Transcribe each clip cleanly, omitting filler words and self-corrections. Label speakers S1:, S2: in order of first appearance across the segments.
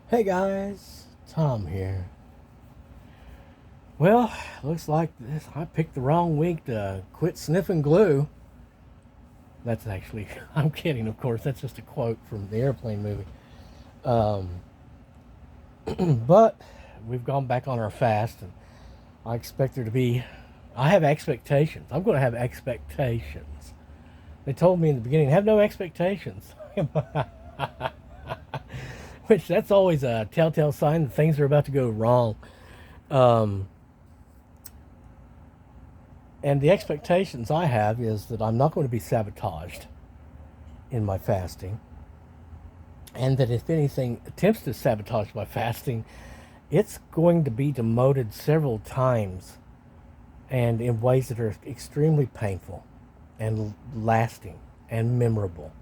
S1: Hey guys, Tom here. Well, looks like this. I picked the wrong week to quit sniffing glue. That's actually, I'm kidding, of course. That's just a quote from the airplane movie. Um, but we've gone back on our fast, and I expect there to be. I have expectations. I'm going to have expectations. They told me in the beginning, have no expectations. Which that's always a telltale sign that things are about to go wrong. Um, And the expectations I have is that I'm not going to be sabotaged in my fasting. And that if anything attempts to sabotage my fasting, it's going to be demoted several times and in ways that are extremely painful and lasting and memorable.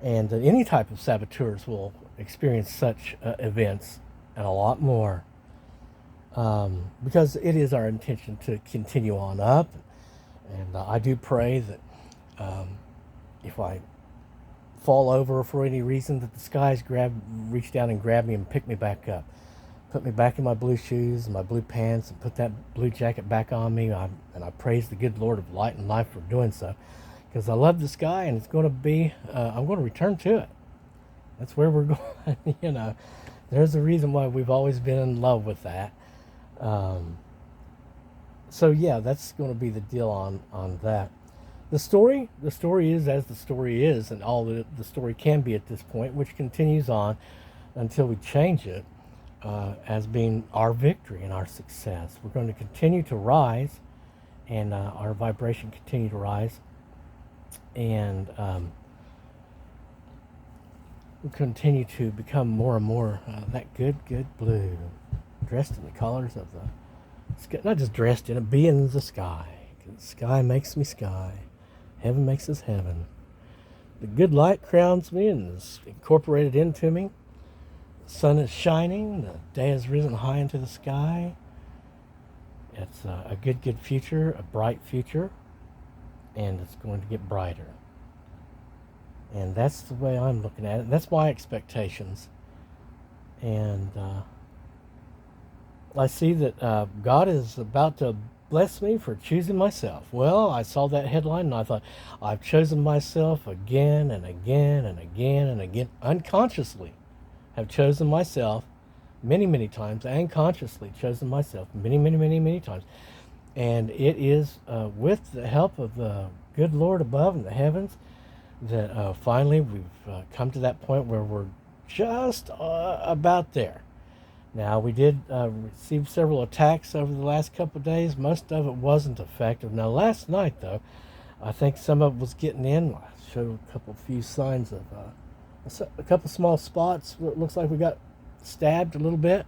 S1: And any type of saboteurs will experience such events and a lot more, because it is our intention to continue on up. And I do pray that um, if I fall over for any reason, that the skies reach down and grab me and pick me back up, put me back in my blue shoes and my blue pants, and put that blue jacket back on me. And I praise the good Lord of light and life for doing so, because I love the sky, and it's going to be. I'm going to return to it. That's where we're going. There's a reason why we've always been in love with that. Um, so yeah, that's going to be the deal on that. The story is as the story is, and all the story can be at this point, which continues on until we change it, as being our victory and our success. We're going to continue to rise, and our vibration continue to rise, and we continue to become more and more that good blue, dressed in the colors of the not just dressed in it, being in the sky. The sky makes me sky. Heaven makes us heaven. The good light crowns me and is incorporated into me. The sun is shining. The day has risen high into the sky. It's a good future, a bright future, and it's going to get brighter. And that's the way I'm looking at it. That's my expectations. And I see that God is about to bless me for choosing myself. Well, I saw that headline and I thought, I've chosen myself again and again and again and again. Unconsciously have chosen myself many times, and consciously chosen myself many times. And it is with the help of the good Lord above in the heavens that finally we've come to that point where we're just about there. Now, we did receive several attacks over the last couple of days. Most of it wasn't effective. Now, last night, though, I think some of it was getting in. I showed a few signs of a couple small spots. It looks like we got stabbed a little bit.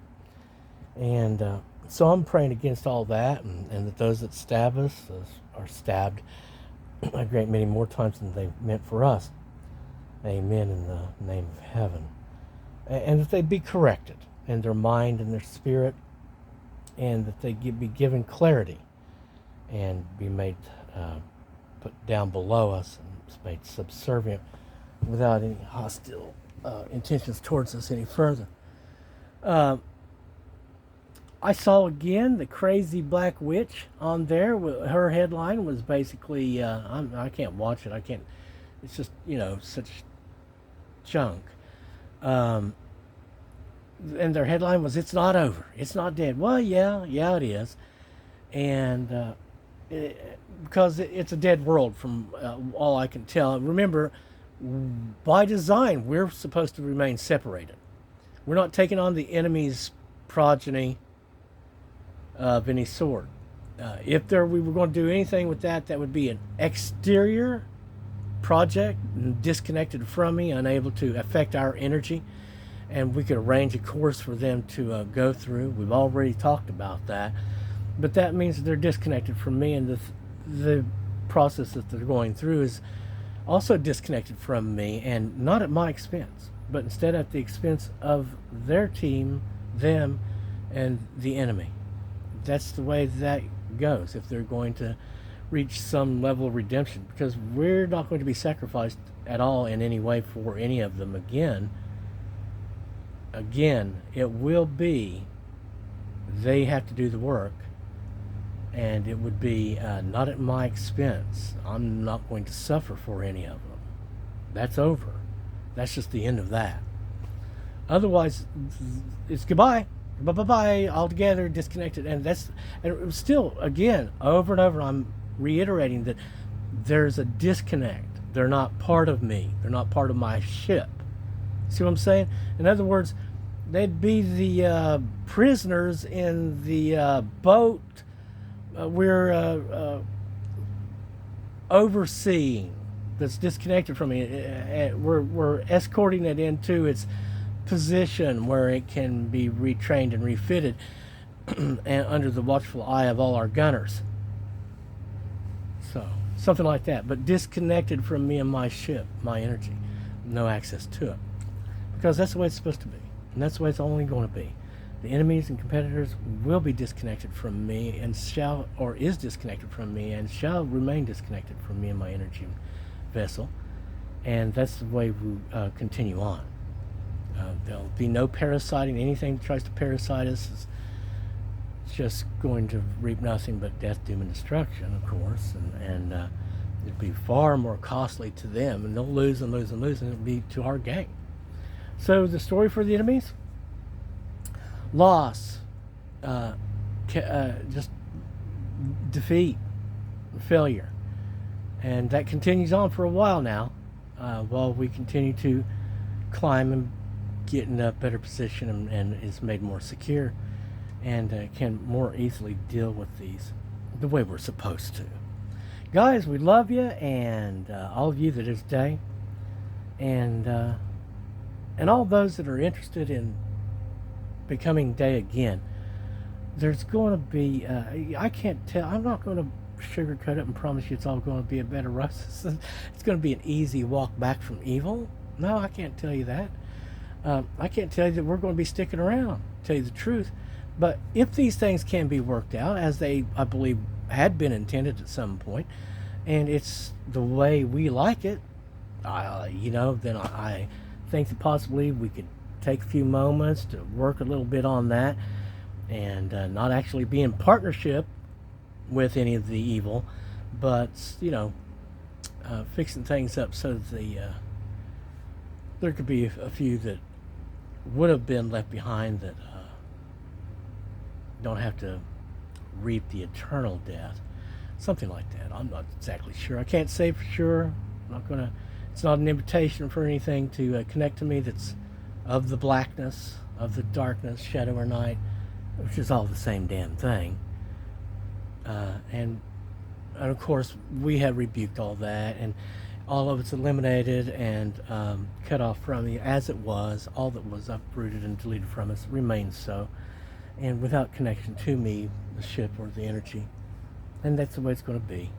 S1: And so I'm praying against all that, and that those that stab us are stabbed a great many more times than they meant for us. Amen, in the name of heaven. And that they be corrected in their mind and their spirit, and that they be given clarity and be made put down below us and made subservient without any hostile intentions towards us any further. I saw again the crazy black witch on there. Her headline was basically, I can't watch it. I can't. It's just such junk. And their headline was, "It's not over. It's not dead." Well, yeah, it is, and because it's a dead world from all I can tell. Remember, by design, we're supposed to remain separated. We're not taking on the enemy's progeny of any sort. If we were going to do anything with that, that would be an exterior project, disconnected from me, unable to affect our energy, and we could arrange a course for them to go through. We've already talked about that, but that means that they're disconnected from me, and the process that they're going through is also disconnected from me, and not at my expense, but instead at the expense of their team, them, and the enemy. That's the way that goes if they're going to reach some level of redemption, because we're not going to be sacrificed at all in any way for any of them again. again, it will be, they have to do the work, and it would be not at my expense. I'm not going to suffer for any of them. That's over. That's just the end of that. Otherwise, it's goodbye, bye altogether, disconnected. And still, again, over and over, I'm reiterating that there's a disconnect. They're not part of me. They're not part of my ship. See what I'm saying? In other words, they'd be the prisoners in the boat we're overseeing, that's disconnected from me. We're escorting it into its position where it can be retrained and refitted and under the watchful eye of all our gunners. So, something like that, but disconnected from me and my ship, my energy. No access to it. Because that's the way it's supposed to be. And that's the way it's only going to be. The enemies and competitors will be disconnected from me and shall, or is disconnected from me and shall remain disconnected from me and my energy vessel. And that's the way we continue on. There'll be no parasiting. Anything that tries to parasite us is just going to reap nothing but death, doom, and destruction, of course. And it'd be far more costly to them, and they'll lose and lose and lose, and it'll be to our gain. So the story for the enemies: loss, just defeat, failure. And that continues on for a while now, while we continue to climb and get in a better position and is made more secure, and can more easily deal with these the way we're supposed to. Guys, we love you, and all of you that is day, and all those that are interested in becoming day again. There's going to be, I can't tell, I'm not going to sugarcoat it and promise you it's all going to be a bed of roses. It's going to be an easy walk back from evil. No, I can't tell you that. I can't tell you that we're going to be sticking around, to tell you the truth. But if these things can be worked out, as they, I believe, had been intended at some point, and it's the way we like it, then I think that possibly we could take a few moments to work a little bit on that, and not actually be in partnership with any of the evil, but fixing things up so that there could be a few that would have been left behind that don't have to reap the eternal death, something like that. I'm not exactly sure. I can't say for sure. I'm not gonna. It's not an invitation for anything to connect to me that's of the blackness, of the darkness, shadow or night, which is all the same damn thing. And of course, we have rebuked all that, and all of it's eliminated and cut off from you as it was. All that was uprooted and deleted from us remains so, and without connection to me, the ship, or the energy. And that's the way it's going to be,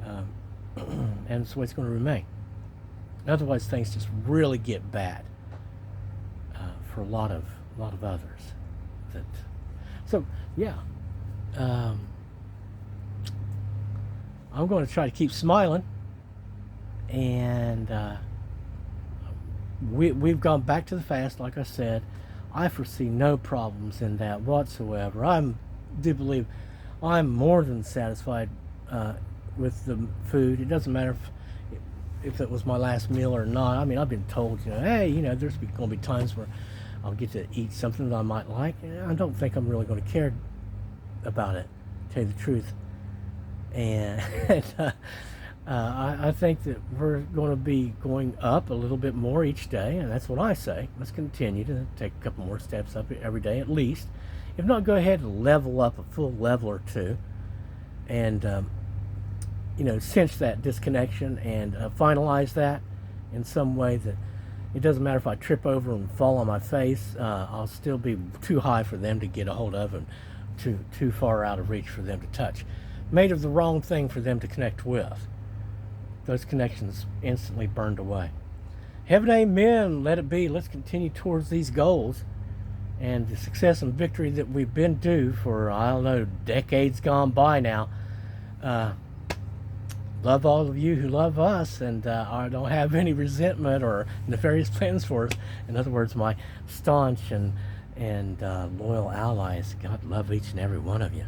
S1: and it's the way it's going to remain. Otherwise, things just really get bad for a lot of others. So yeah, I'm going to try to keep smiling, and we've gone back to the fast, like I said. I foresee no problems in that whatsoever. I do believe I'm more than satisfied with the food. It doesn't matter if it was my last meal or not. I mean, I've been told, hey, there's going to be times where I'll get to eat something that I might like. I don't think I'm really going to care about it, to tell you the truth. And I think that we're going to be going up a little bit more each day, and that's what I say. Let's continue to take a couple more steps up every day at least. If not, go ahead and level up a full level or two, and cinch that disconnection and finalize that in some way that it doesn't matter if I trip over and fall on my face. I'll still be too high for them to get a hold of, and too far out of reach for them to touch. Made of the wrong thing for them to connect with. Those connections instantly burned away. Heaven, amen. Let it be. Let's continue towards these goals and the success and victory that we've been due for, I don't know, decades gone by now. love all of you who love us, and I don't have any resentment or nefarious plans for us. In other words, my staunch and loyal allies. God love each and every one of you.